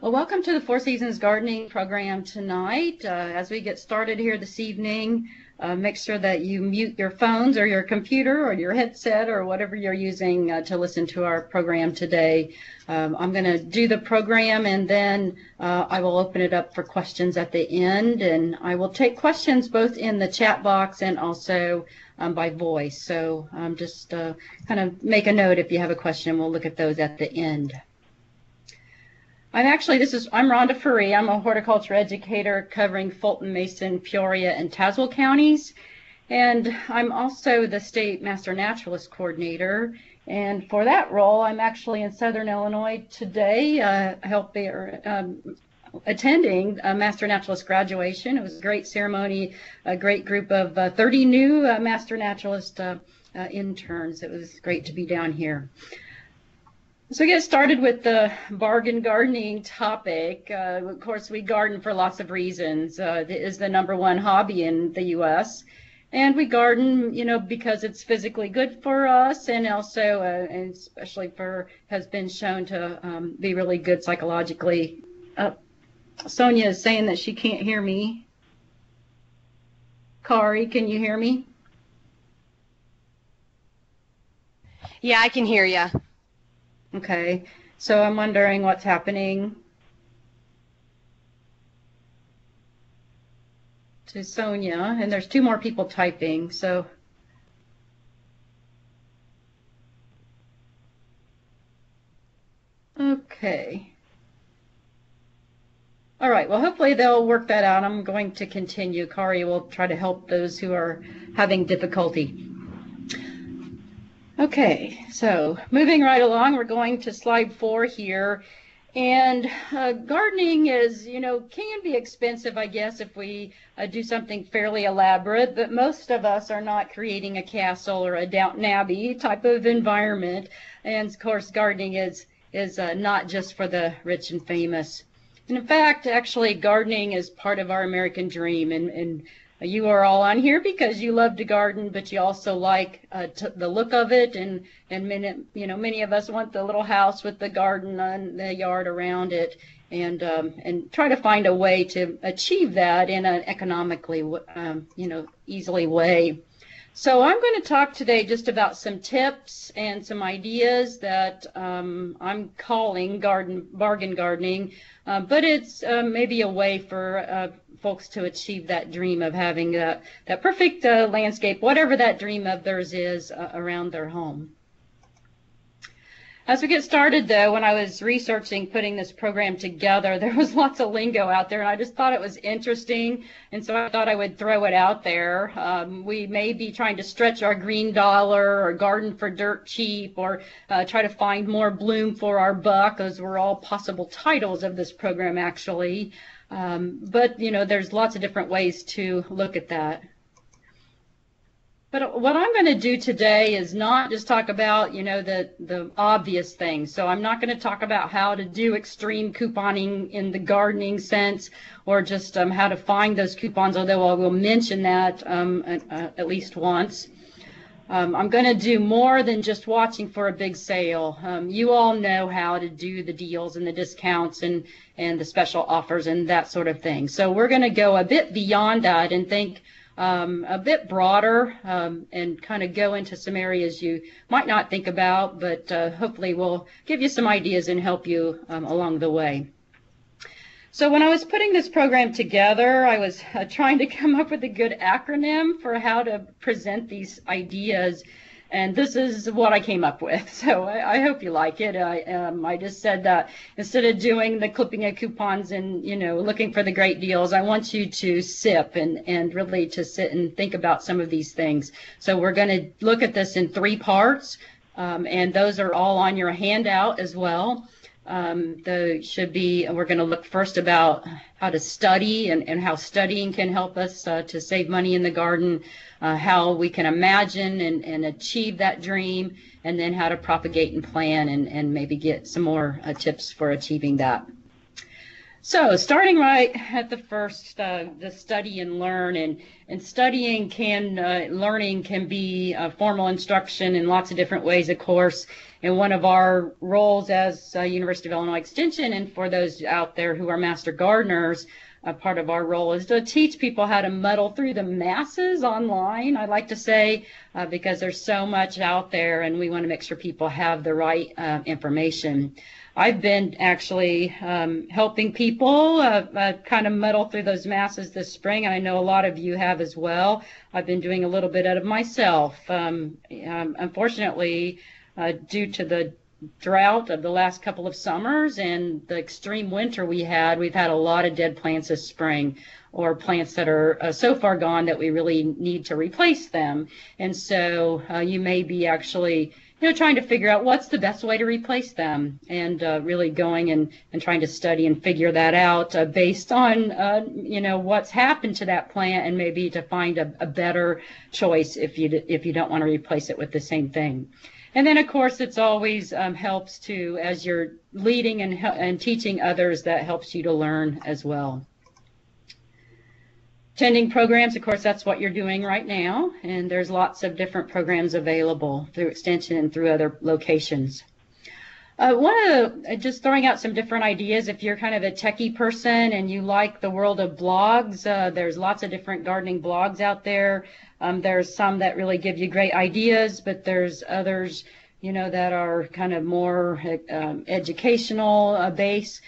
Well, welcome to the Four Seasons Gardening program tonight. As we get started here this evening, make sure that you mute your phones or your computer or your headset or whatever you're using to listen to our program today. I'm going to do the program, and then I will open it up for questions at the end, and I will take questions both in the chat box and also by voice. So just kind of make a note if you have a question. We'll look at those at the end. I'm Rhonda Feree. I'm a horticulture educator covering Fulton, Mason, Peoria, and Tazewell counties. And I'm also the state master naturalist coordinator. And for that role, I'm actually in Southern Illinois today, attending a master naturalist graduation. It was a great ceremony, a great group of 30 new master naturalist interns. It was great to be down here. So we get started with the bargain gardening topic. Of course, we garden for lots of reasons. It is the #1 hobby in the U.S. And we garden, because it's physically good for us, and also, and especially has been shown to be really good psychologically. Sonia is saying that she can't hear me. Kari, can you hear me? Yeah, I can hear you. Okay, so I'm wondering what's happening to Sonia, and there's 2 more people typing, so. Okay. All right, well, hopefully they'll work that out. I'm going to continue. Kari will try to help those who are having difficulty. Okay, so moving right along, we're going to slide 4 here. And gardening is, can be expensive, I guess, if we do something fairly elaborate, but most of us are not creating a castle or a Downton Abbey type of environment. And of course, gardening is not just for the rich and famous. And in fact, actually, gardening is part of our American dream. And you are all on here because you love to garden, but you also like the look of it, and many of us want the little house with the garden and the yard around it, and try to find a way to achieve that in an economically easily way. So I'm going to talk today just about some tips and some ideas that I'm calling bargain gardening, but it's maybe a way for folks to achieve that dream of having that perfect landscape, whatever that dream of theirs is, around their home. As we get started, though, when I was researching putting this program together, there was lots of lingo out there, and I just thought it was interesting, and so I thought I would throw it out there. We may be trying to stretch our green dollar, or garden for dirt cheap, or try to find more bloom for our buck. Those were all possible titles of this program, actually. But there's lots of different ways to look at that. But what I'm going to do today is not just talk about, the obvious things. So I'm not going to talk about how to do extreme couponing in the gardening sense, or just how to find those coupons, although I will mention that at least once. I'm going to do more than just watching for a big sale. You all know how to do the deals and the discounts and the special offers and that sort of thing. So we're going to go a bit beyond that and think a bit broader, and kind of go into some areas you might not think about, but hopefully will give you some ideas and help you along the way. So when I was putting this program together, I was trying to come up with a good acronym for how to present these ideas, and this is what I came up with. So I hope you like it. I just said that instead of doing the clipping of coupons and looking for the great deals, I want you to sip and really to sit and think about some of these things. So we're going to look at this in 3 parts, and those are all on your handout as well. We're going to look first about how to study and how studying can help us to save money in the garden, how we can imagine and achieve that dream, and then how to propagate and plan and maybe get some more tips for achieving that. So starting right at the first, the study and learn, and studying learning can be formal instruction in lots of different ways, of course. And one of our roles as University of Illinois Extension, and for those out there who are master gardeners, part of our role is to teach people how to muddle through the masses online, I like to say, because there's so much out there and we want to make sure people have the right information. I've been actually helping people kind of muddle through those masses this spring, and I know a lot of you have as well. I've been doing a little bit of myself. Unfortunately, due to the drought of the last couple of summers and the extreme winter we've had a lot of dead plants this spring, or plants that are so far gone that we really need to replace them. And so you may be actually trying to figure out what's the best way to replace them, and really going and trying to study and figure that out based on what's happened to that plant, and maybe to find a better choice if you don't want to replace it with the same thing. And then, of course, it's always helps to, as you're leading and teaching others, that helps you to learn as well. Attending programs, of course, that's what you're doing right now, and there's lots of programs available through Extension and through other locations. Just throwing out some different ideas, if you're kind of a techie person and you like the world of blogs, there's lots of different gardening blogs out there. There's some that really give you great ideas, but there's others, that are kind of more educational based.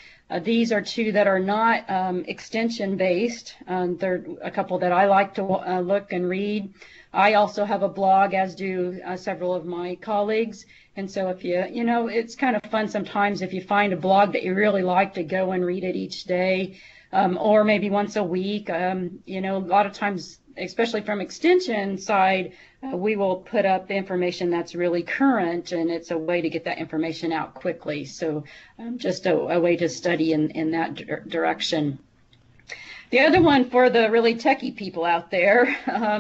These are two that are not extension based. There are a couple that I like to look and read. I also have a blog, as do several of my colleagues. And so if it's kind of fun sometimes if you find a blog that you really like to go and read it each day, or maybe once a week. A lot of times, especially from extension side, we will put up information that's really current, and it's a way to get that information out quickly. So just a way to study in that direction. The other one for the really techie people out there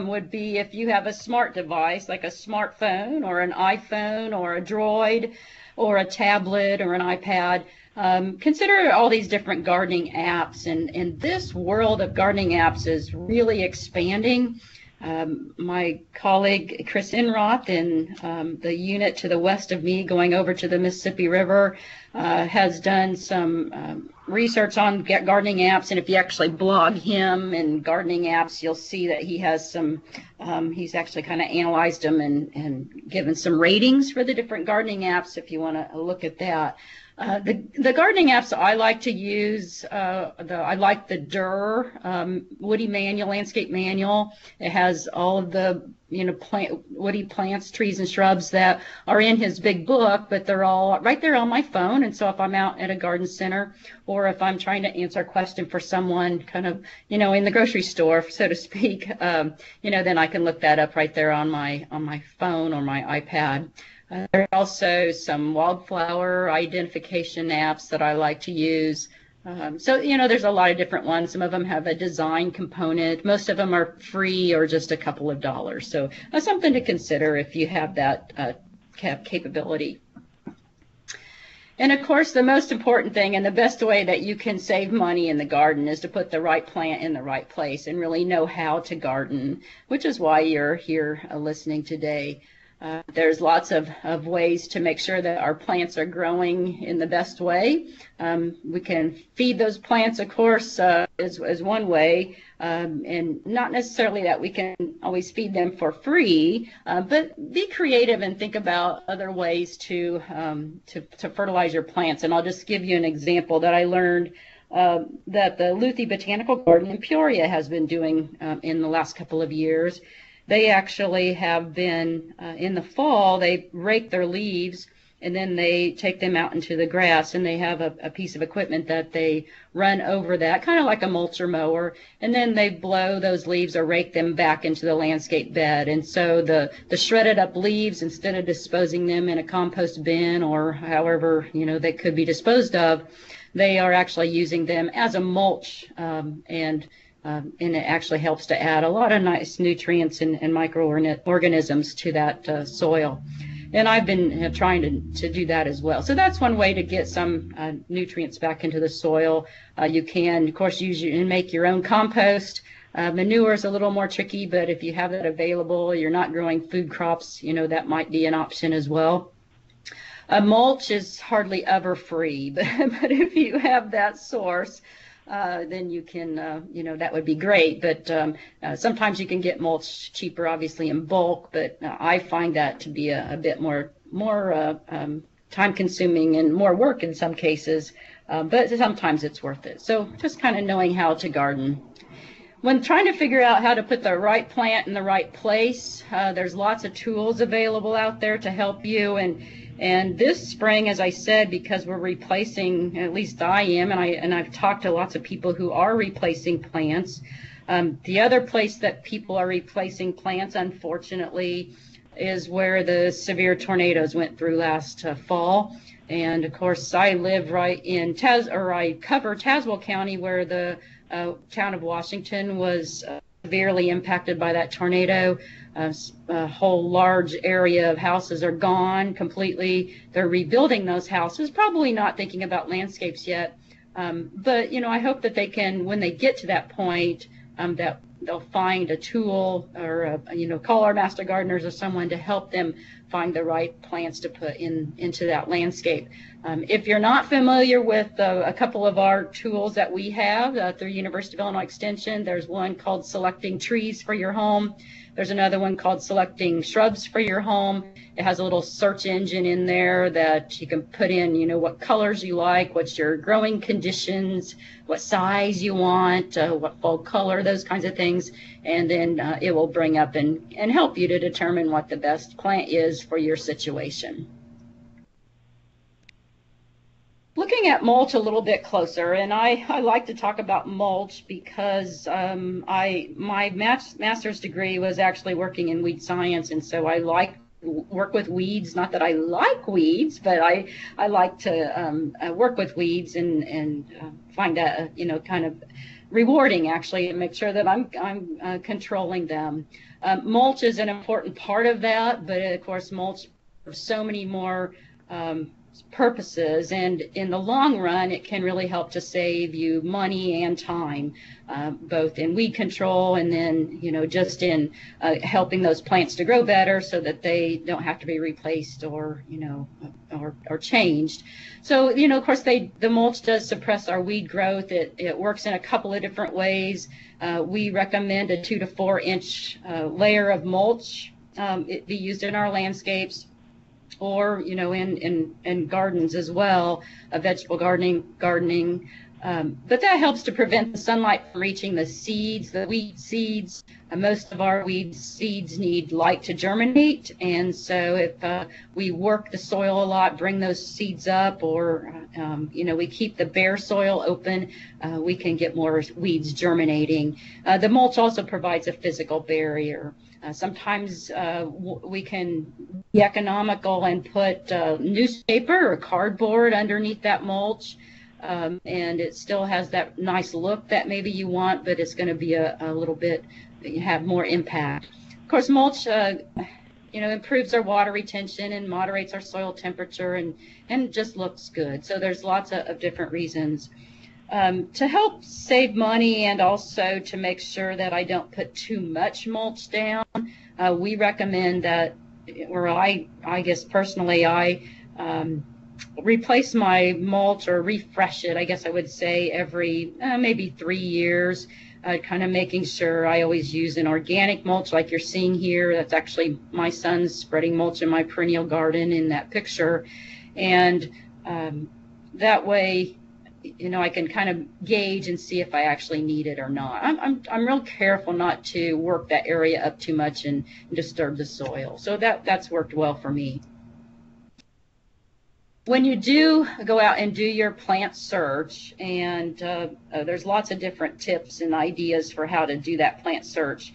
would be if you have a smart device like a smartphone or an iPhone or a Droid or a tablet or an iPad. Consider all these different gardening apps, and this world of gardening apps is really expanding. My colleague Chris Enroth in the unit to the west of me going over to the Mississippi River has done some research on gardening apps, and if you actually blog him in gardening apps, you'll see that he has some, he's actually kind of analyzed them and given some ratings for the different gardening apps if you want to look at that. The gardening apps I like to use, I like the Durr Woody Manual, Landscape Manual. It has all of the woody plants, trees, and shrubs that are in his big book, but they're all right there on my phone. And so if I'm out at a garden center, or if I'm trying to answer a question for someone kind of, in the grocery store, so to speak, then I can look that up right there on my phone or my iPad. There are also some wildflower identification apps that I like to use. So there's a lot of different ones. Some of them have a design component. Most of them are free or just a couple of dollars. So that's something to consider if you have that capability. And of course, the most important thing and the best way that you can save money in the garden is to put the right plant in the right place and really know how to garden, which is why you're here listening today. There's lots of ways to make sure that our plants are growing in the best way. We can feed those plants, of course, as one way, and not necessarily that we can always feed them for free, but be creative and think about other ways to fertilize your plants. And I'll just give you an example that I learned that the Luthi Botanical Garden in Peoria has been doing in the last couple of years. They actually have been, in the fall, they rake their leaves and then they take them out into the grass, and they have a piece of equipment that they run over that, kind of like a mulcher mower, and then they blow those leaves or rake them back into the landscape bed. And so the shredded up leaves, instead of disposing them in a compost bin or however they could be disposed of, they are actually using them as a mulch, and it actually helps to add a lot of nice nutrients and microorganisms to that soil. And I've been trying to do that as well. So that's one way to get some nutrients back into the soil. You can, of course, use and make your own compost. Manure is a little more tricky, but if you have that available, you're not growing food crops, you know, that might be an option as well. Mulch is hardly ever free, but if you have that source, then you can, you know, that would be great. But sometimes you can get mulch cheaper, obviously in bulk, but I find that to be a bit more time-consuming and more work in some cases, but sometimes it's worth it. So just kind of knowing how to garden. When trying to figure out how to put the right plant in the right place, there's lots of tools available out there to help you. And this spring, as I said, because we're replacing, at least I am, and I've talked to lots of people who are replacing plants. The other place that people are replacing plants, unfortunately, is where the severe tornadoes went through last fall. And of course, I live right in I cover Tazewell County, where the town of Washington was severely impacted by that tornado. A whole large area of houses are gone completely. They're rebuilding those houses, probably not thinking about landscapes yet. But, you know, I hope that they can, when they get to that point, that they'll find a tool or, you know, call our master gardeners or someone to help them find the right plants to put into that landscape. If you're not familiar with a couple of our tools that we have through University of Illinois Extension, there's one called Selecting Trees for Your Home. There's another one called Selecting Shrubs for Your Home. It has a little search engine in there that you can put in, you know, what colors you like, what's your growing conditions, what size you want, what fall color, those kinds of things. And then it will bring up and help you to determine what the best plant is for your situation. Looking at mulch a little bit closer, and I like to talk about mulch because my master's degree was actually working in weed science, and so I like work with weeds. Not that I like weeds, but I like to work with weeds and find that, you know, kind of rewarding actually, and make sure that I'm controlling them. Mulch is an important part of that, but of course mulch has so many more purposes, and in the long run it can really help to save you money and time, both in weed control and then, you know, just in helping those plants to grow better so that they don't have to be replaced or, you know, or changed. So, you know, of course the mulch does suppress our weed growth. It works in a couple of different ways. We recommend a 2 to 4 inch layer of mulch. It be used in our landscapes, or, you know, in gardens as well, vegetable gardening. But that helps to prevent the sunlight from reaching the seeds, the weed seeds. Most of our weed seeds need light to germinate, and so if we work the soil a lot, bring those seeds up, or you know, we keep the bare soil open, we can get more weeds germinating. The mulch also provides a physical barrier. Sometimes we can be economical and put newspaper or cardboard underneath that mulch, and it still has that nice look that maybe you want, but it's going to be a little bit, have more impact. Of course, mulch, you know, improves our water retention and moderates our soil temperature, and just looks good. So there's lots of different reasons. To help save money and also to make sure that I don't put too much mulch down, we recommend that, or I guess personally, I replace my mulch or refresh it, I guess I would say, every maybe 3 years, kind of making sure I always use an organic mulch like you're seeing here. That's actually my son's spreading mulch in my perennial garden in that picture. And that way, you know, I can kind of gauge and see if I actually need it or not. I'm real careful not to work that area up too much and disturb the soil. So that's worked well for me. When you do go out and do your plant search, and there's lots of different tips and ideas for how to do that plant search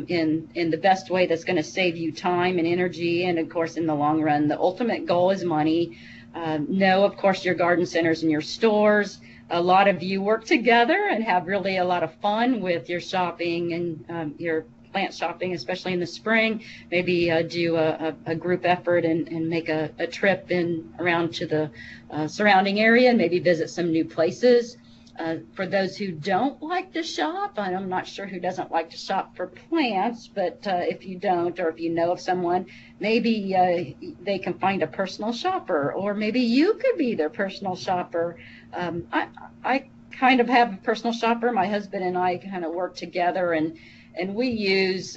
in the best way that's going to save you time and energy, and of course in the long run the ultimate goal is money. Know, of course, your garden centers and your stores. A lot of you work together and have really a lot of fun with your shopping and your plant shopping, especially in the spring. Maybe do a group effort and make a trip around to the surrounding area and maybe visit some new places. For those who don't like to shop, and I'm not sure who doesn't like to shop for plants, but if you don't, or if you know of someone, maybe they can find a personal shopper, or maybe you could be their personal shopper. I kind of have a personal shopper. My husband and I kind of work together, and we use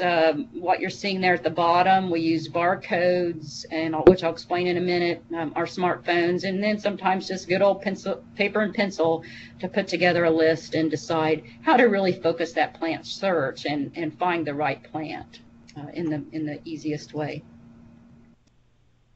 what you're seeing there at the bottom. We use barcodes, which I'll explain in a minute, our smartphones, and then sometimes just good old paper and pencil to put together a list and decide how to really focus that plant search and find the right plant in the easiest way.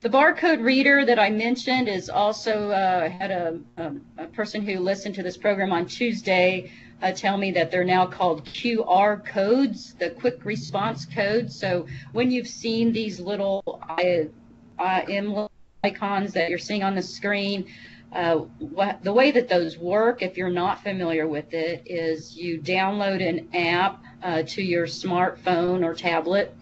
The barcode reader that I mentioned is also had a person who listened to this program on Tuesday tell me that they're now called QR codes, the quick response codes. So when you've seen these little emblem icons that you're seeing on the screen, the way that those work, if you're not familiar with it, is you download an app to your smartphone or tablet.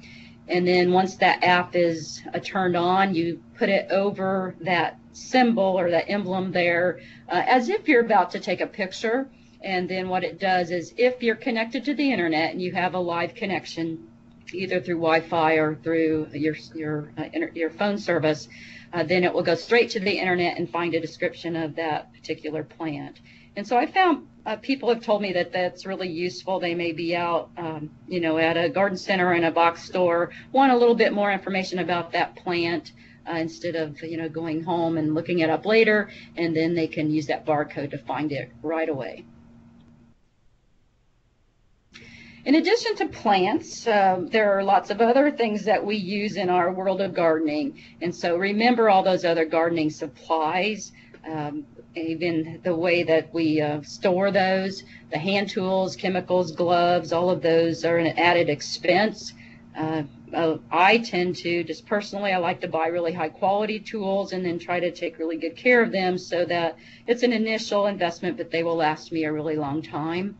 And then once that app is turned on, you put it over that symbol or that emblem there as if you're about to take a picture. And then what it does is if you're connected to the internet and you have a live connection, either through Wi-Fi or through your phone service, then it will go straight to the internet and find a description of that particular plant. And so I found people have told me that that's really useful. They may be out, at a garden center or in a box store, want a little bit more information about that plant instead of, going home and looking it up later, and then they can use that barcode to find it right away. In addition to plants, there are lots of other things that we use in our world of gardening. And so remember all those other gardening supplies, even the way that we store those, the hand tools, chemicals, gloves, all of those are an added expense. I tend to, just personally, I like to buy really high quality tools and then try to take really good care of them so that it's an initial investment, but they will last me a really long time.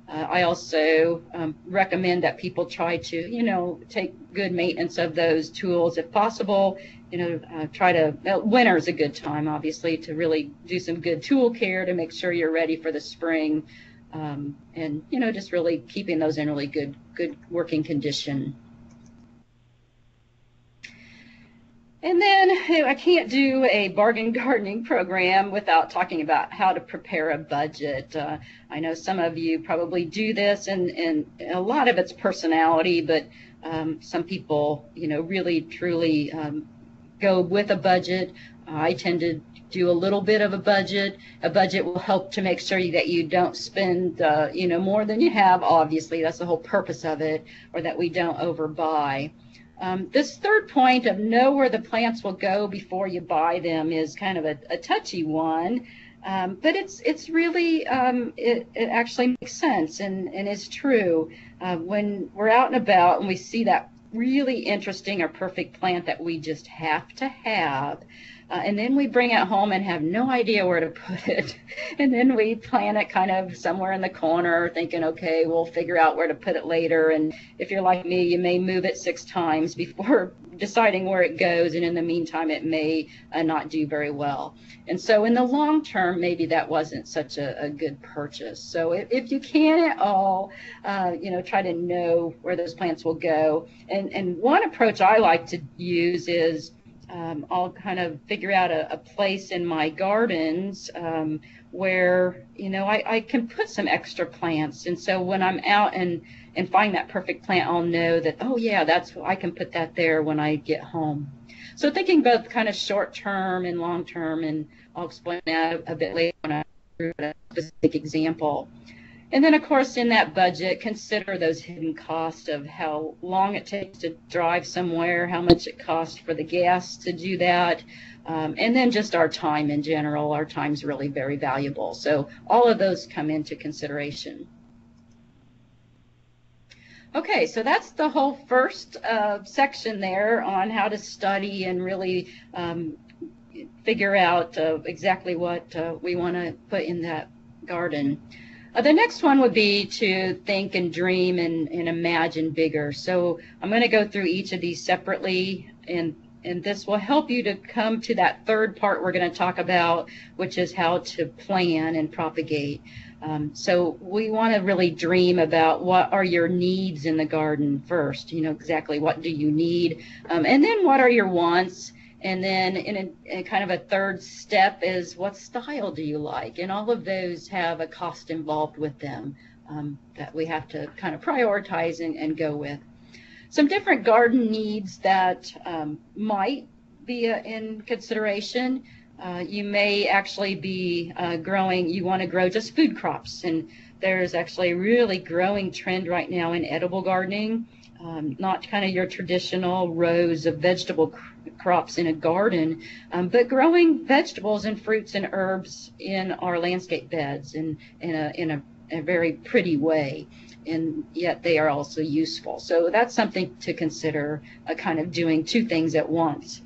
I also recommend that people try to, take good maintenance of those tools if possible. Winter is a good time, obviously, to really do some good tool care to make sure you're ready for the spring, and just really keeping those in really good working condition. And then I can't do a bargain gardening program without talking about how to prepare a budget. I know some of you probably do this, and a lot of it's personality, but some people, really truly go with a budget. I tend to do a little bit of a budget. A budget will help to make sure that you don't spend, more than you have. Obviously, that's the whole purpose of it, or that we don't overbuy. This third point of know where the plants will go before you buy them is kind of a touchy one, but it's really, it actually makes sense and is true. When we're out and about and we see that really interesting or perfect plant that we just have to have, and then we bring it home and have no idea where to put it. And then we plant it kind of somewhere in the corner thinking, okay, we'll figure out where to put it later. And if you're like me, you may move it 6 times before deciding where it goes. And in the meantime, it may not do very well. And so in the long term, maybe that wasn't such a good purchase. So if you can at all, try to know where those plants will go. And one approach I like to use is I'll kind of figure out a place in my gardens where, I can put some extra plants. And so when I'm out and find that perfect plant, I'll know that, oh yeah, I can put that there when I get home. So thinking both kind of short term and long term, and I'll explain that a bit later when I do a specific example. And then, of course, in that budget, consider those hidden costs of how long it takes to drive somewhere, how much it costs for the gas to do that, and then just our time in general. Our time's really very valuable. So all of those come into consideration. Okay, so that's the whole first section there on how to study and really figure out exactly what we want to put in that garden. The next one would be to think and dream and imagine bigger. So I'm going to go through each of these separately, and this will help you to come to that third part we're going to talk about, which is how to plan and propagate. So we want to really dream about what are your needs in the garden first, exactly what do you need, and then what are your wants. And then in kind of a third step is what style do you like? And all of those have a cost involved with them that we have to kind of prioritize and go with. Some different garden needs that might be in consideration. You may actually be you want to grow just food crops. And there's actually a really growing trend right now in edible gardening. Not kind of your traditional rows of vegetable crops in a garden, but growing vegetables and fruits and herbs in our landscape beds in a very pretty way, and yet they are also useful. So that's something to consider, kind of doing two things at once.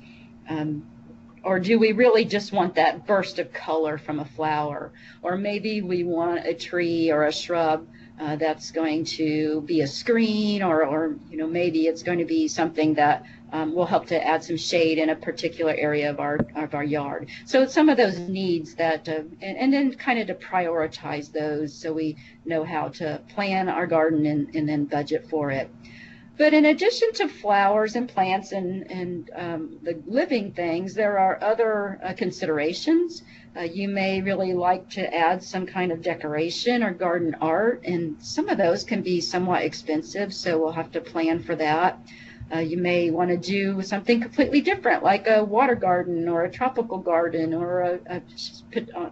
Or do we really just want that burst of color from a flower? Or maybe we want a tree or a shrub that's going to be a screen, or maybe it's going to be something that will help to add some shade in a particular area of our yard. So some of those needs that, and then kind of to prioritize those so we know how to plan our garden and then budget for it. But in addition to flowers and plants and the living things, there are other considerations. You may really like to add some kind of decoration or garden art, and some of those can be somewhat expensive, so we'll have to plan for that. You may want to do something completely different, like a water garden or a tropical garden or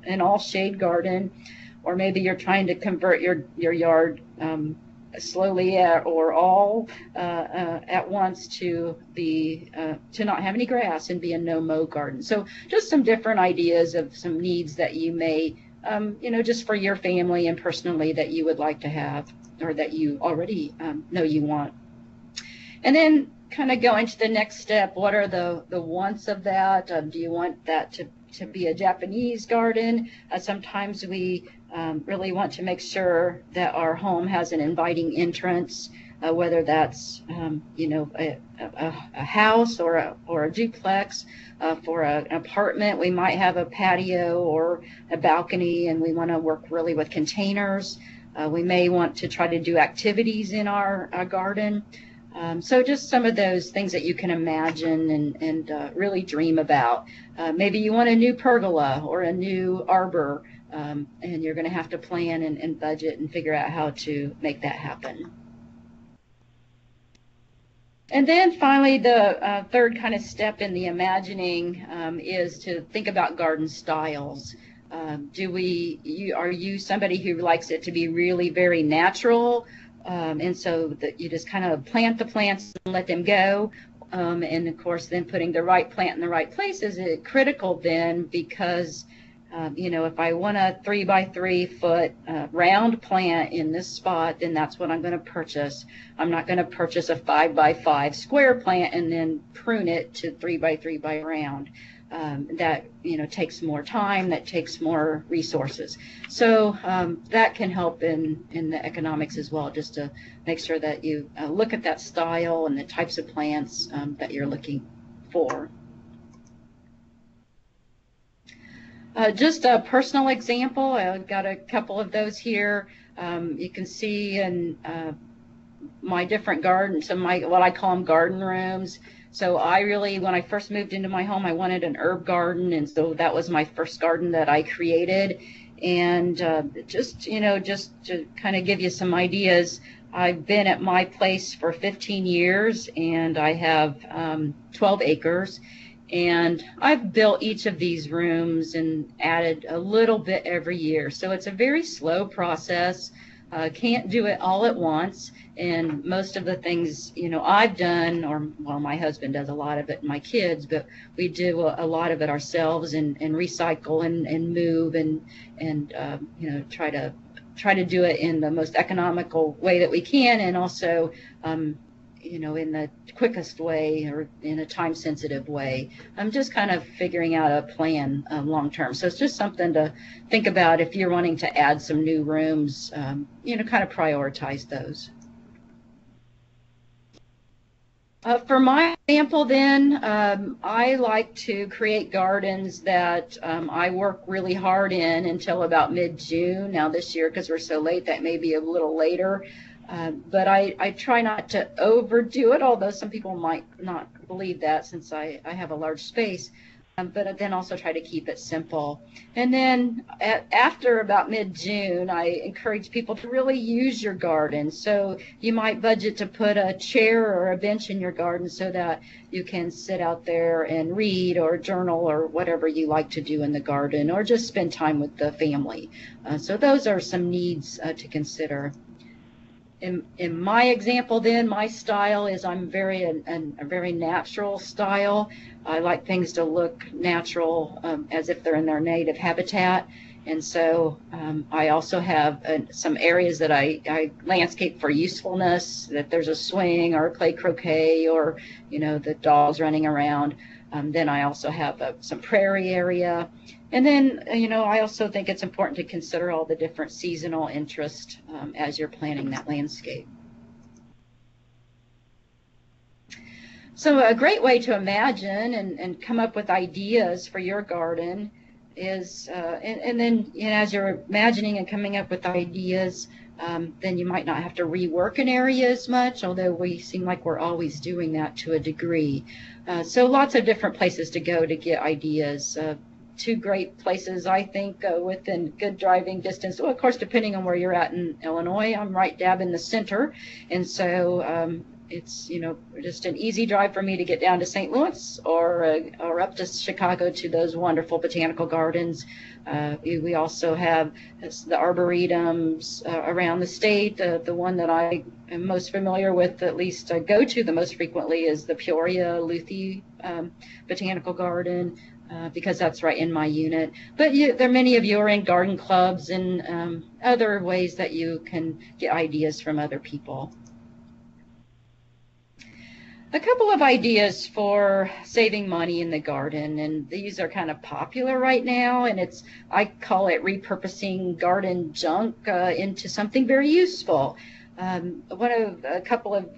an all-shade garden, or maybe you're trying to convert your yard slowly or all at once to not have any grass and be a no-mow garden. So just some different ideas of some needs that you may, just for your family and personally that you would like to have, or that you already know you want. And then kind of going to the next step, what are the wants of that? Do you want that to be a Japanese garden? Sometimes we really want to make sure that our home has an inviting entrance, whether that's a house or a duplex. For an apartment, we might have a patio or a balcony, and we want to work really with containers. We may want to try to do activities in our garden. So just some of those things that you can imagine and really dream about. Maybe you want a new pergola or a new arbor, and you're going to have to plan and budget and figure out how to make that happen. And then finally, the third kind of step in the imagining is to think about garden styles. Are you somebody who likes it to be really very natural? And so that you just kind of plant the plants and let them go. And of course, then putting the right plant in the right place is critical then, because if I want a 3x3 foot round plant in this spot, then that's what I'm going to purchase. I'm not going to purchase a 5x5 square plant and then prune it to 3x3 by round. That takes more time, that takes more resources. So that can help in the economics as well, just to make sure that you look at that style and the types of plants that you're looking for. Just a personal example, I've got a couple of those here. You can see in my different gardens, what I call them garden rooms. So when I first moved into my home, I wanted an herb garden, and so that was my first garden that I created. And just to kind of give you some ideas, I've been at my place for 15 years, and I have 12 acres. And I've built each of these rooms and added a little bit every year. So it's a very slow process. Can't do it all at once. And most of the things, I've done, my husband does a lot of it, and my kids, but we do a lot of it ourselves and recycle and move and try to do it in the most economical way that we can, and also in the quickest way or in a time-sensitive way. I'm just kind of figuring out a plan long-term. So it's just something to think about if you're wanting to add some new rooms, kind of prioritize those. For my example then, I like to create gardens that I work really hard in until about mid-June. Now this year, because we're so late, that may be a little later. But I try not to overdo it, although some people might not believe that since I have a large space. But then also try to keep it simple. And then after about mid-June, I encourage people to really use your garden. So you might budget to put a chair or a bench in your garden so that you can sit out there and read or journal or whatever you like to do in the garden, or just spend time with the family. So those are some needs to consider. In my example then, my style is I'm a very natural style. I like things to look natural, as if they're in their native habitat. And so I also have some areas that I landscape for usefulness, that there's a swing or a clay croquet or, the dogs running around. Then I also have some prairie area. And then, I also think it's important to consider all the different seasonal interests as you're planning that landscape. So a great way to imagine and come up with ideas for your garden is, and then as you're imagining and coming up with ideas, then you might not have to rework an area as much, although we seem like we're always doing that to a degree. So lots of different places to go to get ideas. Two great places, I think, within good driving distance. Well, of course, depending on where you're at in Illinois, I'm right dab in the center, and so it's just an easy drive for me to get down to St. Louis or up to Chicago to those wonderful botanical gardens. We also have the arboretums around the state. The one that I am most familiar with, at least I go to the most frequently, is the Peoria Luthi Botanical Garden. Because that's right in my unit. But there are many of you are in garden clubs and other ways that you can get ideas from other people. A couple of ideas for saving money in the garden, and these are kind of popular right now, and I call it repurposing garden junk into something very useful.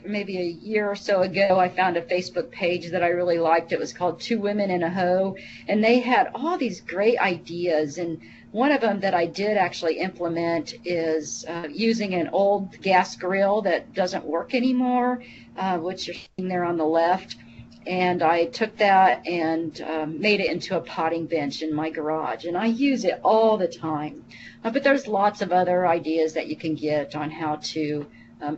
Maybe a year or so ago, I found a Facebook page that I really liked. It was called Two Women in a Hoe, and they had all these great ideas. And one of them that I did actually implement is using an old gas grill that doesn't work anymore, which you're seeing there on the left. And I took that and made it into a potting bench in my garage, and I use it all the time. But there's lots of other ideas that you can get on how to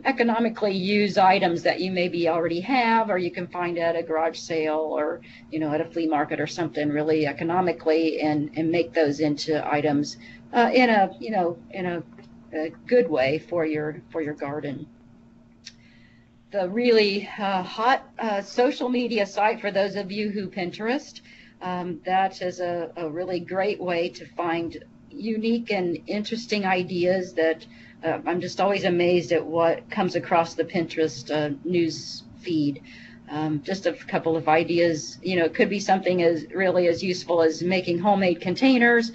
economically use items that you maybe already have, or you can find at a garage sale or at a flea market or something really economically, and make those into items in a good way for your garden. The really hot social media site, for those of you who Pinterest, that is a really great way to find unique and interesting ideas that I'm just always amazed at what comes across the Pinterest news feed. Just a couple of ideas. It could be something as useful as making homemade containers,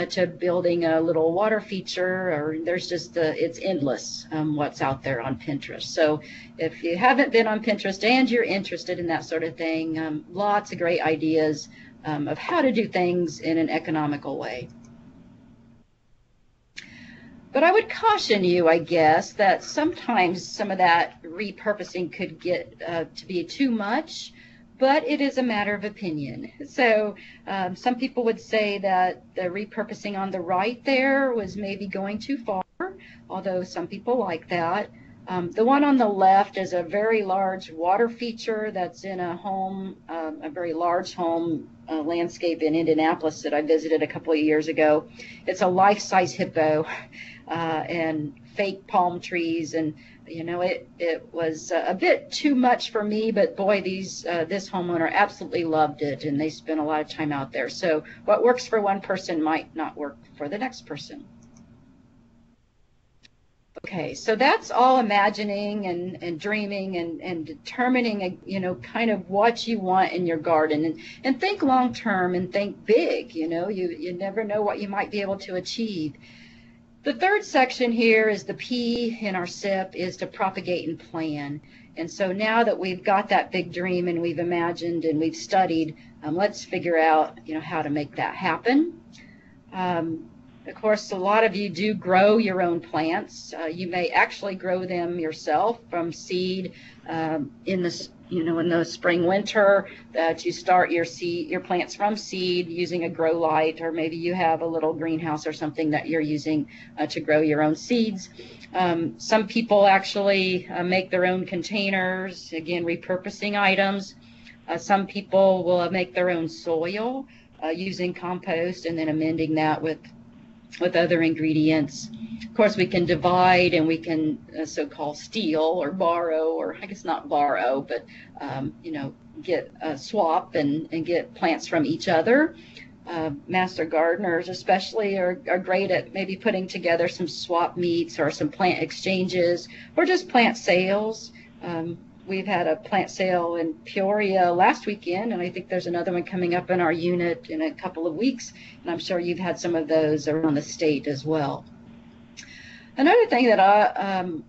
to building a little water feature, or there's just it's endless what's out there on Pinterest. So if you haven't been on Pinterest and you're interested in that sort of thing, lots of great ideas of how to do things in an economical way. But I would caution you, I guess, that sometimes some of that repurposing could get to be too much, but it is a matter of opinion. So some people would say that the repurposing on the right there was maybe going too far, although some people like that. The one on the left is a very large water feature that's in a home, a very large home landscape in Indianapolis that I visited a couple of years ago. It's a life-size hippo and fake palm trees, and it was a bit too much for me, but boy, this homeowner absolutely loved it, and they spent a lot of time out there. So what works for one person might not work for the next person. Okay, so that's all imagining and dreaming and determining, kind of what you want in your garden. And think long term and think big, you never know what you might be able to achieve. The third section here is the P in our SIP is to propagate and plan. And so now that we've got that big dream and we've imagined and we've studied, let's figure out, how to make that happen. Of course, a lot of you do grow your own plants. You may actually grow them yourself from seed in the spring, winter, that you start your plants from seed using a grow light, or maybe you have a little greenhouse or something that you're using to grow your own seeds. Some people actually make their own containers, again, repurposing items. Some people will make their own soil using compost and then amending that with other ingredients. Of course, we can divide and we can so-called steal or borrow, or I guess not borrow, but get a swap and get plants from each other. Master gardeners especially are great at maybe putting together some swap meets or some plant exchanges or just plant sales. We've had a plant sale in Peoria last weekend, and I think there's another one coming up in our unit in a couple of weeks, and I'm sure you've had some of those around the state as well. Another thing that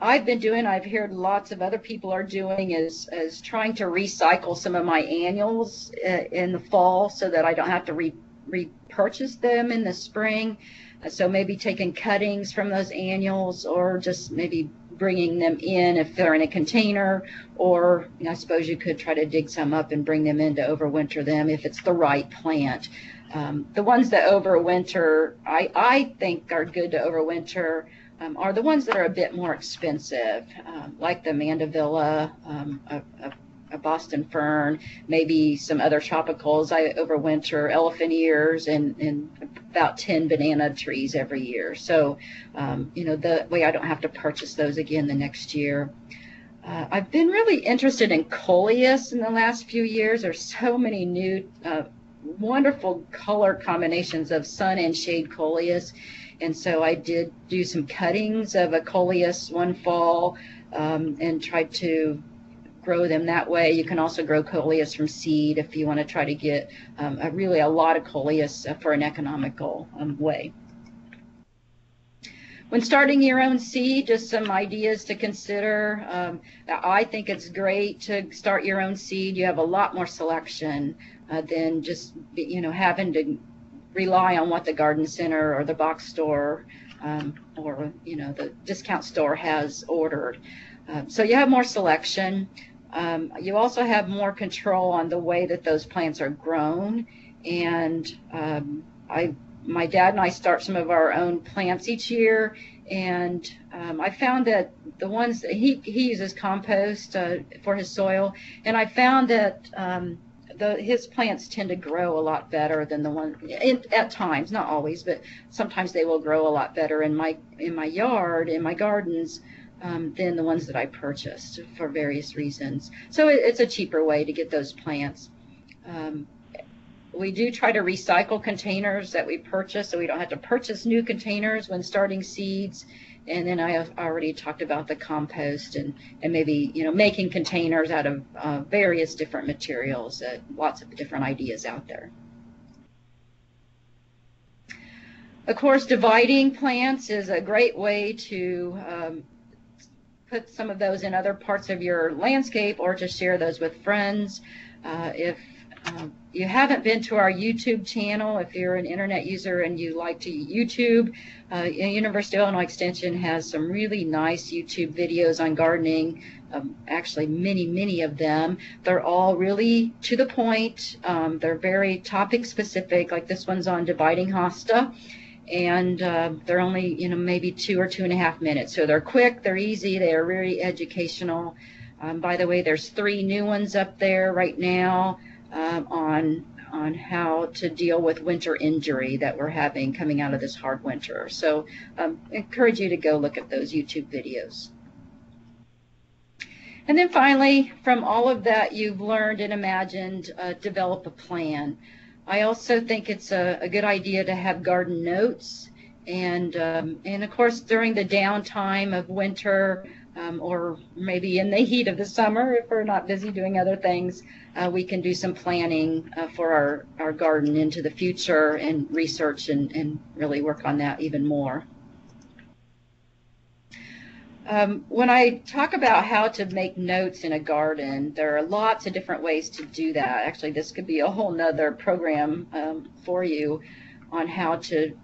I've been doing, I've heard lots of other people are doing, is trying to recycle some of my annuals in the fall so that I don't have to repurchase them in the spring. So maybe taking cuttings from those annuals, or just maybe bringing them in if they're in a container, or I suppose you could try to dig some up and bring them in to overwinter them if it's the right plant. The ones that overwinter, I think are good to overwinter, are the ones that are a bit more expensive, like the mandevilla, a Boston fern, maybe some other tropicals. I overwinter elephant ears and about 10 banana trees every year. So, the way I don't have to purchase those again the next year. I've been really interested in coleus in the last few years. There's so many new wonderful color combinations of sun and shade coleus. And so I did do some cuttings of a coleus one fall and tried to grow them that way. You can also grow coleus from seed if you want to try to get really a lot of coleus for an economical way. When starting your own seed, just some ideas to consider. I think it's great to start your own seed. You have a lot more selection than just having to rely on what the garden center or the box store or the discount store has ordered. So you have more selection. You also have more control on the way that those plants are grown. And my dad and I start some of our own plants each year, and I found that the ones that he uses compost for his soil, and I found that his plants tend to grow a lot better than the one at times, not always, but sometimes they will grow a lot better in my yard, in my gardens, than the ones that I purchased for various reasons. So it's a cheaper way to get those plants. We do try to recycle containers that we purchase, so we don't have to purchase new containers when starting seeds. And then I have already talked about the compost and maybe making containers out of various different materials. Lots of different ideas out there. Of course, dividing plants is a great way to put some of those in other parts of your landscape, or to share those with friends. If you haven't been to our YouTube channel, if you're an internet user and you like to YouTube, University of Illinois Extension has some really nice YouTube videos on gardening, actually many of them. They're all really to the point. They're very topic specific, like this one's on dividing hosta. And they're only, maybe 2 or 2.5 minutes. So they're quick, they're easy, they are very educational. By the way, there's 3 new ones up there right now on how to deal with winter injury that we're having coming out of this hard winter. So I encourage you to go look at those YouTube videos. And then finally, from all of that you've learned and imagined, develop a plan. I also think it's a good idea to have garden notes And of course, during the downtime of winter, or maybe in the heat of the summer, if we're not busy doing other things, we can do some planning for our garden into the future and research and really work on that even more. When I talk about how to make notes in a garden, there are lots of different ways to do that. Actually, this could be a whole nother program for you on how to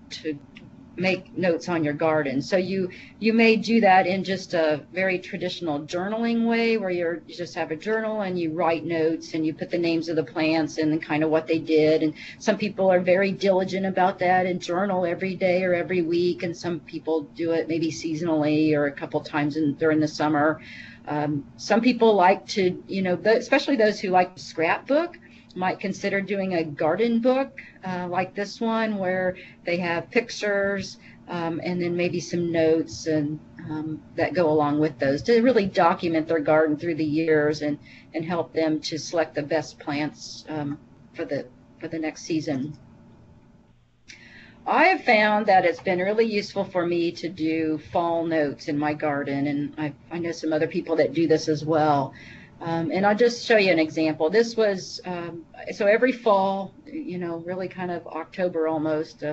make notes on your garden. So you may do that in just a very traditional journaling way, where you just have a journal and you write notes and you put the names of the plants and kind of what they did. And some people are very diligent about that and journal every day or every week, and some people do it maybe seasonally or a couple times during the summer. Some people like to, especially those who like to scrapbook, might consider doing a garden book like this one, where they have pictures and then maybe some notes and that go along with those, to really document their garden through the years and help them to select the best plants for the next season. I have found that it's been really useful for me to do fall notes in my garden, and I know some other people that do this as well. And I'll just show you an example. This was, so every fall, really kind of October almost,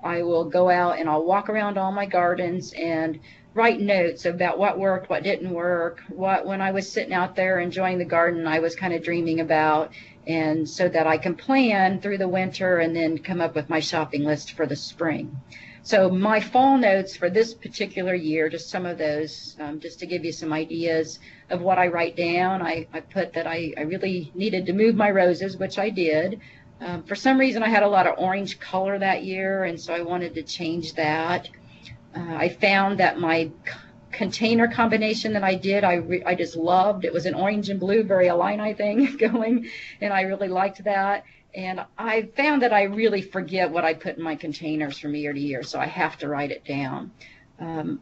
I will go out and I'll walk around all my gardens and write notes about what worked, what didn't work, what when I was sitting out there enjoying the garden I was kind of dreaming about, and so that I can plan through the winter and then come up with my shopping list for the spring. So my fall notes for this particular year, just some of those, just to give you some ideas of what I write down. I put that I really needed to move my roses, which I did. For some reason, I had a lot of orange color that year, and so I wanted to change that. I found that my container combination that I did, I just loved. It was an orange and blue, very Illini thing going, and I really liked that. And I found that I really forget what I put in my containers from year to year, so I have to write it down.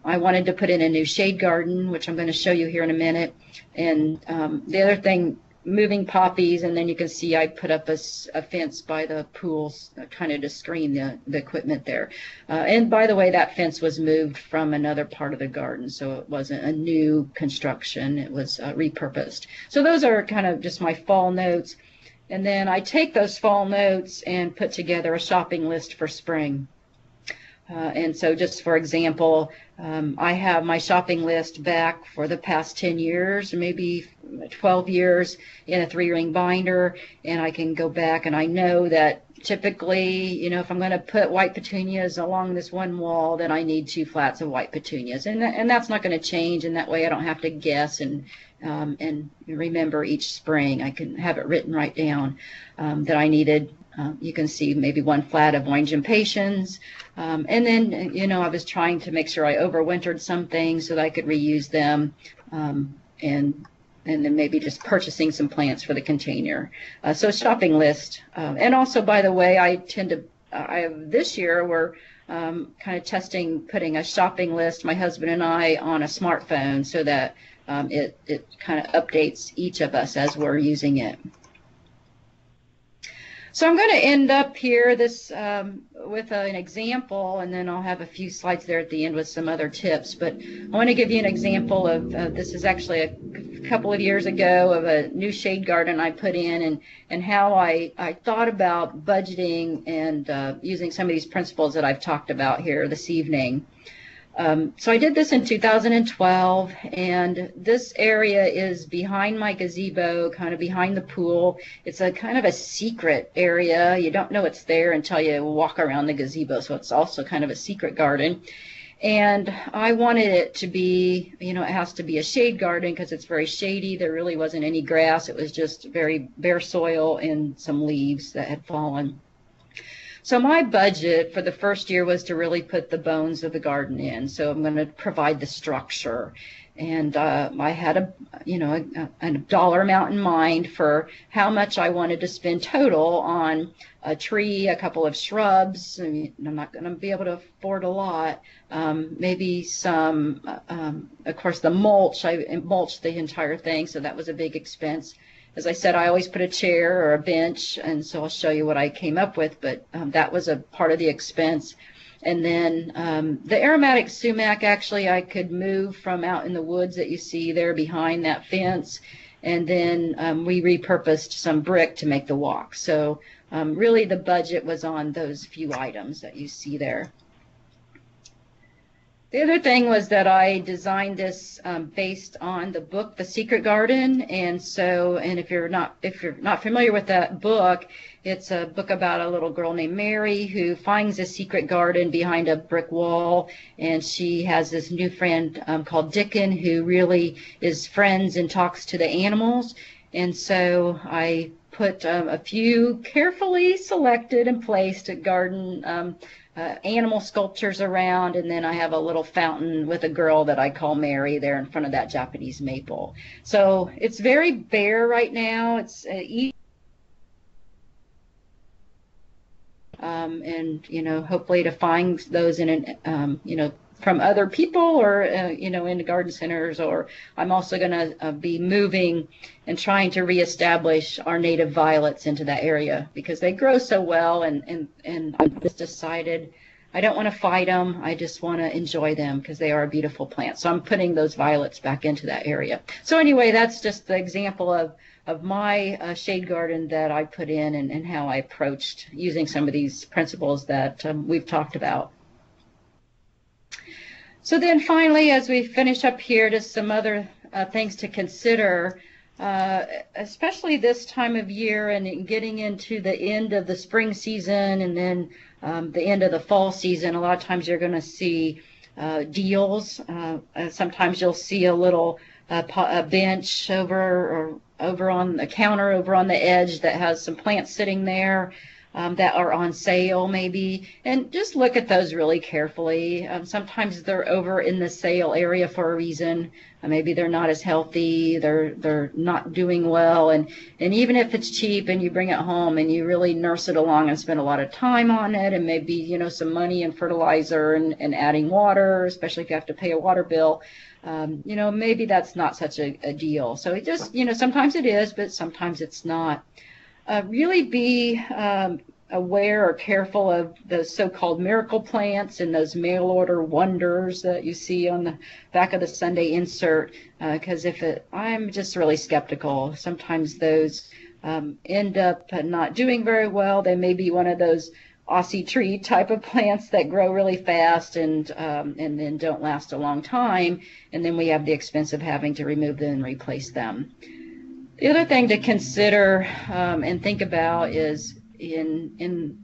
I wanted to put in a new shade garden, which I'm going to show you here in a minute. And the other thing, moving poppies, and then you can see I put up a fence by the pools, kind of to screen the equipment there. And by the way, that fence was moved from another part of the garden, so it wasn't a new construction. It was repurposed. So those are kind of just my fall notes. And then I take those fall notes and put together a shopping list for spring. And so just for example, I have my shopping list back for the past 10 years, maybe 12 years in a 3-ring binder, and I can go back and I know that typically, if I'm going to put white petunias along this one wall, then I need 2 flats of white petunias, and that's not going to change, and that way I don't have to guess and remember each spring. I can have it written right down that I needed. You can see maybe 1 flat of orange impatiens, and then I was trying to make sure I overwintered some things so that I could reuse them, and then maybe just purchasing some plants for the container. So shopping list, and also, by the way, this year we're kind of testing putting a shopping list, my husband and I, on a smartphone, so that it kind of updates each of us as we're using it. So I'm going to end up here with an example, and then I'll have a few slides there at the end with some other tips. But I want to give you an example of, this is actually a couple of years ago, of a new shade garden I put in, and how I thought about budgeting and using some of these principles that I've talked about here this evening. So I did this in 2012, and this area is behind my gazebo, kind of behind the pool. It's a kind of a secret area. You don't know it's there until you walk around the gazebo, so it's also kind of a secret garden. And I wanted it to be, it has to be a shade garden because it's very shady. There really wasn't any grass. It was just very bare soil and some leaves that had fallen. So my budget for the first year was to really put the bones of the garden in. So I'm going to provide the structure. And I had a dollar amount in mind for how much I wanted to spend total on a tree, a couple of shrubs. I mean, I'm not going to be able to afford a lot. Maybe some, of course, the mulch. I mulched the entire thing, so that was a big expense. As I said, I always put a chair or a bench, and so I'll show you what I came up with, but that was a part of the expense. And then the aromatic sumac, actually, I could move from out in the woods that you see there behind that fence. And then we repurposed some brick to make the walk. So really the budget was on those few items that you see there. The other thing was that I designed this based on the book The Secret Garden, and if you're not familiar with that book, it's a book about a little girl named Mary who finds a secret garden behind a brick wall, and she has this new friend called Dickon who really is friends and talks to the animals. And so I put a few carefully selected and placed garden animal sculptures around, and then I have a little fountain with a girl that I call Mary there in front of that Japanese maple. So it's very bare right now. It's easy, and hopefully to find those in an from other people or in the garden centers. Or I'm also going to be moving and trying to reestablish our native violets into that area because they grow so well, and I just decided I don't want to fight them. I just want to enjoy them because they are a beautiful plant. So I'm putting those violets back into that area. So anyway, that's just the example of my shade garden that I put in, and how I approached using some of these principles that we've talked about. So then finally, as we finish up here, just some other things to consider, especially this time of year and getting into the end of the spring season and then the end of the fall season. A lot of times you're going to see deals. Sometimes you'll see a little a bench over on the counter over on the edge that has some plants sitting there that are on sale maybe, and just look at those really carefully. Sometimes they're over in the sale area for a reason. Maybe they're not as healthy, they're not doing well, and even if it's cheap and you bring it home and you really nurse it along and spend a lot of time on it, and maybe some money and fertilizer and adding water, especially if you have to pay a water bill, maybe that's not such a deal. So it just sometimes it is, but sometimes it's not. Really be aware or careful of the so-called miracle plants and those mail order wonders that you see on the back of the Sunday insert, because I'm just really skeptical. Sometimes those end up not doing very well. They may be one of those Aussie tree type of plants that grow really fast and then don't last a long time, and then we have the expense of having to remove them and replace them. The other thing to consider and think about is in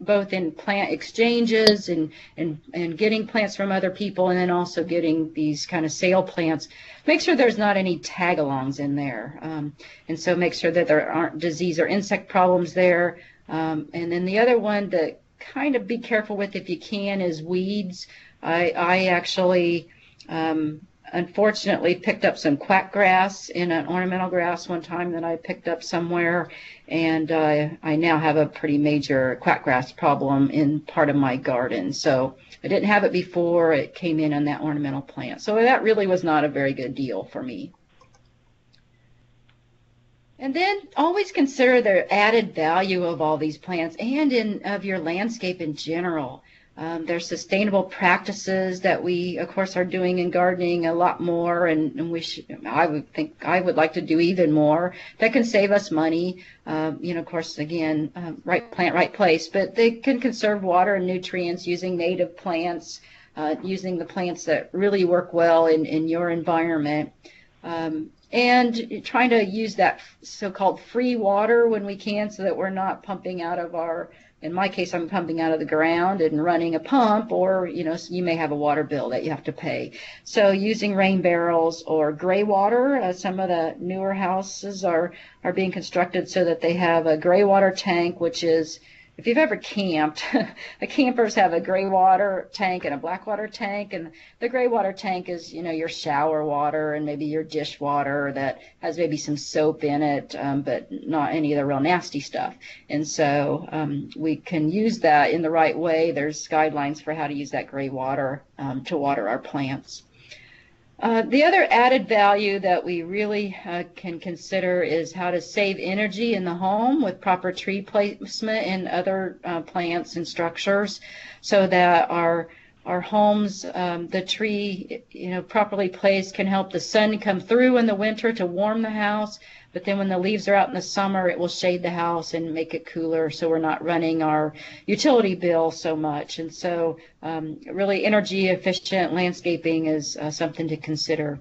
both in plant exchanges and getting plants from other people, and then also getting these kind of sale plants, make sure there's not any tag-alongs in there, and so make sure that there aren't disease or insect problems there. And then the other one to kind of be careful with if you can is weeds. I actually unfortunately picked up some quack grass in an ornamental grass one time that I picked up somewhere, and I now have a pretty major quack grass problem in part of my garden. So I didn't have it before. It came in on that ornamental plant. So that really was not a very good deal for me. And then always consider the added value of all these plants and of your landscape in general. There's sustainable practices that we, of course, are doing in gardening a lot more, and I would like to do even more that can save us money. Of course, again, right plant, right place, but they can conserve water and nutrients using native plants, using the plants that really work well in your environment. And trying to use that so-called free water when we can, so that we're not pumping out of in my case, I'm pumping out of the ground and running a pump, or, you may have a water bill that you have to pay. So using rain barrels or gray water, some of the newer houses are being constructed so that they have a gray water tank, which is, if you've ever camped, the campers have a gray water tank and a black water tank, and the gray water tank is, your shower water and maybe your dish water that has maybe some soap in it, but not any of the real nasty stuff. And so we can use that in the right way. There's guidelines for how to use that gray water to water our plants. The other added value that we really can consider is how to save energy in the home with proper tree placement and other plants and structures, so that our homes, the tree, properly placed, can help the sun come through in the winter to warm the house. But then when the leaves are out in the summer, it will shade the house and make it cooler, so we're not running our utility bill so much. And so really energy efficient landscaping is something to consider.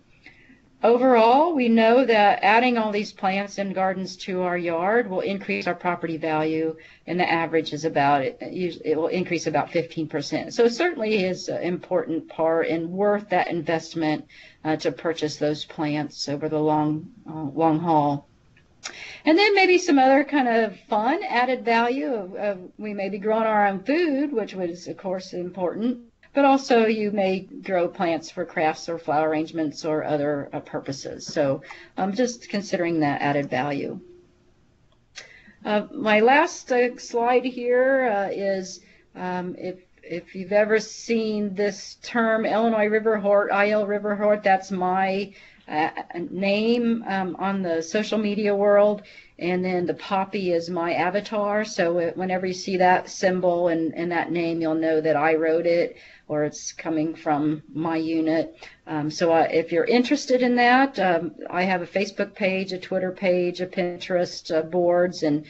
Overall, we know that adding all these plants and gardens to our yard will increase our property value, and the average is it will increase about 15%. So it certainly is an important part and worth that investment to purchase those plants over the long haul. And then maybe some other kind of fun added value of we may be growing our own food, which was, of course, important. But also you may grow plants for crafts or flower arrangements or other purposes. So just considering that added value. My last slide here is if you've ever seen this term, Illinois Riverhort, IL Riverhort, that's my name on the social media world. And then the poppy is my avatar. So whenever you see that symbol and that name, you'll know that I wrote it, or it's coming from my unit. So if you're interested in that, I have a Facebook page, a Twitter page, a Pinterest boards, and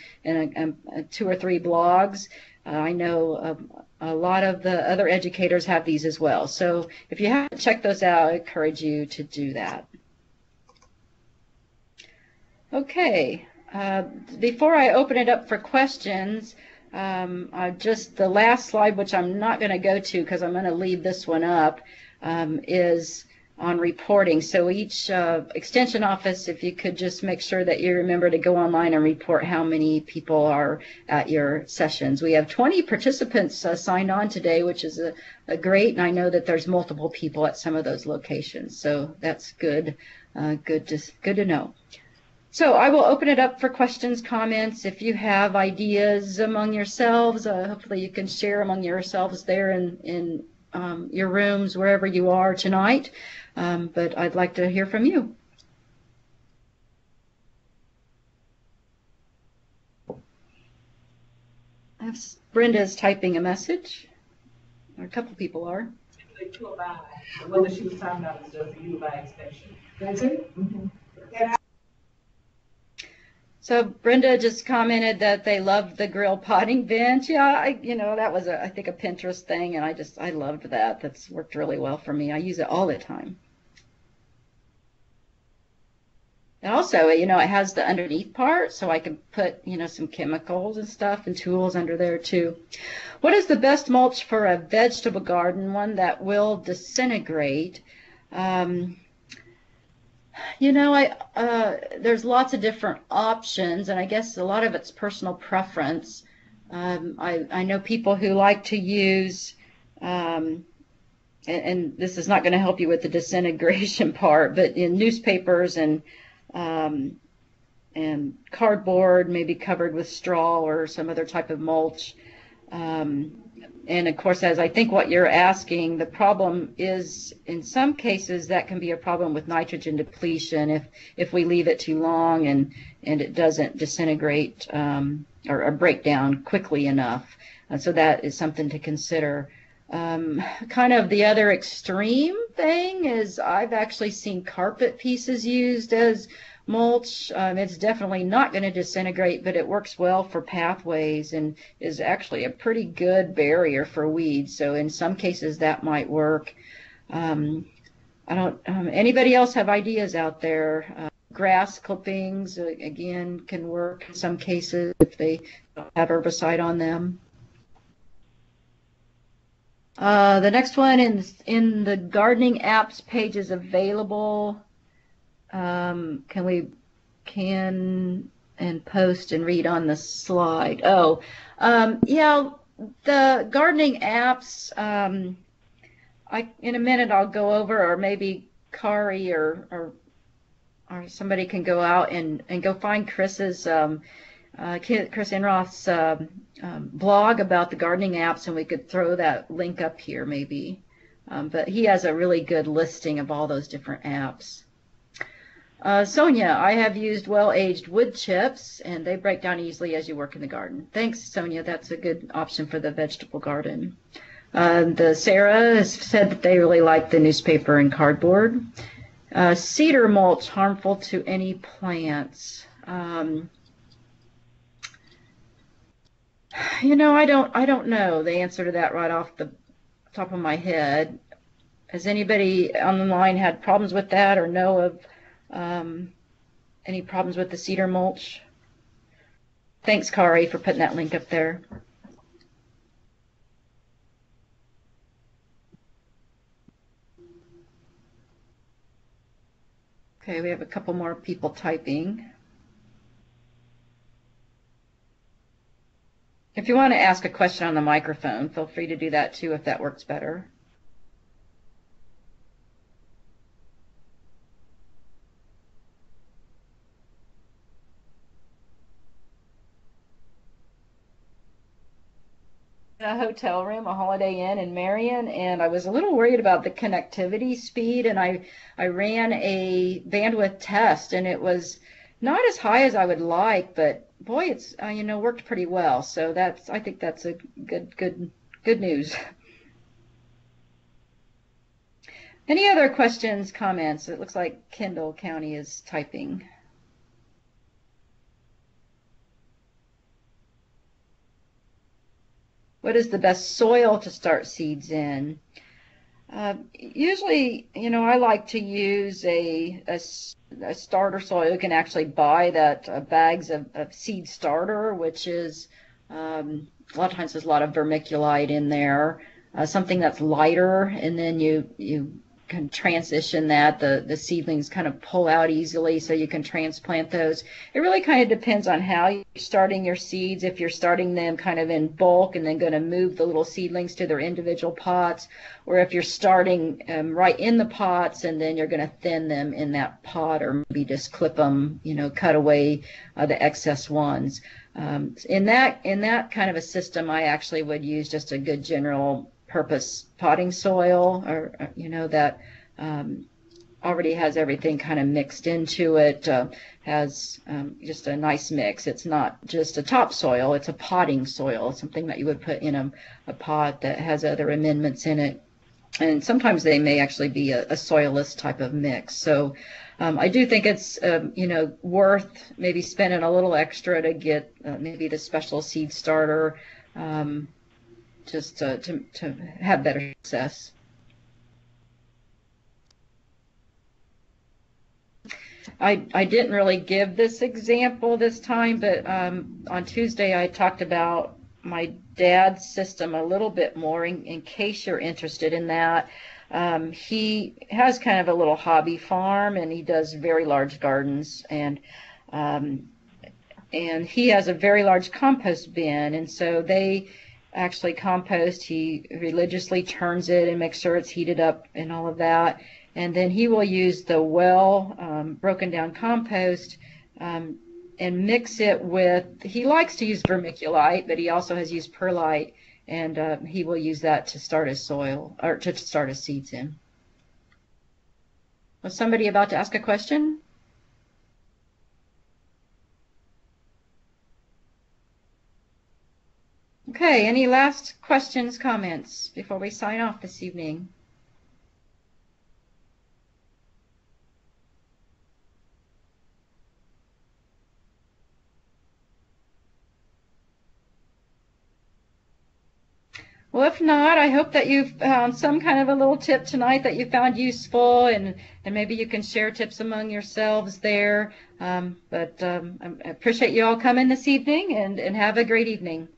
2 or 3 blogs. I know a lot of the other educators have these as well. So if you haven't checked those out, I encourage you to do that. Okay. Before I open it up for questions, just the last slide, which I'm not going to go to because I'm going to leave this one up, is on reporting. So each extension office, if you could just make sure that you remember to go online and report how many people are at your sessions. We have 20 participants signed on today, which is a great, and I know that there's multiple people at some of those locations, so that's good. Good to know. So I will open it up for questions, comments. If you have ideas among yourselves, hopefully you can share among yourselves there in your rooms, wherever you are tonight. But I'd like to hear from you. Brenda's typing a message, or a couple people are. Whether she was talking about is just a U by extension. That's it? Mm-hmm. Yeah. So Brenda just commented that they loved the grill potting bench. Yeah, that was I think a Pinterest thing, and I loved that. That's worked really well for me. I use it all the time. And also, it has the underneath part, so I can put, some chemicals and stuff and tools under there too. What is the best mulch for a vegetable garden, one that will disintegrate? There's lots of different options, and I guess a lot of it's personal preference. I know people who like to use, and this is not going to help you with the disintegration part, but in newspapers and cardboard, maybe covered with straw or some other type of mulch. And of course, as I think what you're asking, the problem is, in some cases, that can be a problem with nitrogen depletion if we leave it too long and it doesn't disintegrate or break down quickly enough. And so that is something to consider. Kind of the other extreme thing is I've actually seen carpet pieces used as mulch. It's definitely not going to disintegrate, but it works well for pathways and is actually a pretty good barrier for weeds. So in some cases that might work. Anybody else have ideas out there? Grass clippings, again, can work in some cases if they don't have herbicide on them. The next one in the gardening apps page is available. Can we post and read on the slide? Yeah, the gardening apps, in a minute I'll go over, or maybe Kari or somebody can go out and go find Chris's Chris Enroth's blog about the gardening apps, and we could throw that link up here maybe. But he has a really good listing of all those different apps. Sonia, I have used well-aged wood chips, and they break down easily as you work in the garden. Thanks, Sonia. That's a good option for the vegetable garden. The Sarah has said that they really like the newspaper and cardboard. Cedar mulch harmful to any plants. You know, I don't know the answer to that right off the top of my head. Has anybody on the line had problems with that, or know of any problems with the cedar mulch? Thanks, Kari, for putting that link up there. Okay, we have a couple more people typing. If you want to ask a question on the microphone, feel free to do that too if that works better. A hotel room, a Holiday Inn in Marion, and I was a little worried about the connectivity speed, and I ran a bandwidth test, and it was not as high as I would like, but boy, it's you know, worked pretty well. So I think that's a good news. Any other questions, comments? It looks like Kendall County is typing. What is the best soil to start seeds in? Usually, you know, I like to use a starter soil. You can actually buy that bags of seed starter, which is a lot of times there's a lot of vermiculite in there. Something that's lighter, and then you can transition that. The seedlings kind of pull out easily, so you can transplant those. It really kind of depends on how you're starting your seeds. If you're starting them kind of in bulk and then going to move the little seedlings to their individual pots, or if you're starting right in the pots and then you're going to thin them in that pot, or maybe just clip them, you know, cut away the excess ones. In that kind of a system, I actually would use just a good general purpose potting soil, or you know, that already has everything kind of mixed into it, has just a nice mix. It's not just a topsoil, it's a potting soil, something that you would put in a pot that has other amendments in it, and sometimes they may actually be a soilless type of mix. So I do think it's you know, worth maybe spending a little extra to get maybe the special seed starter, just to have better success. I didn't really give this example this time, but on Tuesday I talked about my dad's system a little bit more in case you're interested in that. He has kind of a little hobby farm, and he does very large gardens, and he has a very large compost bin, and so they actually compost. He religiously turns it and makes sure it's heated up and all of that, and then he will use the broken down compost and mix it with, he likes to use vermiculite, but he also has used perlite, and he will use that to start his soil, or to start his seeds in. Was somebody about to ask a question? Okay, any last questions, comments before we sign off this evening? Well, if not, I hope that you've found some kind of a little tip tonight that you found useful, and maybe you can share tips among yourselves there. But I appreciate you all coming this evening, and have a great evening.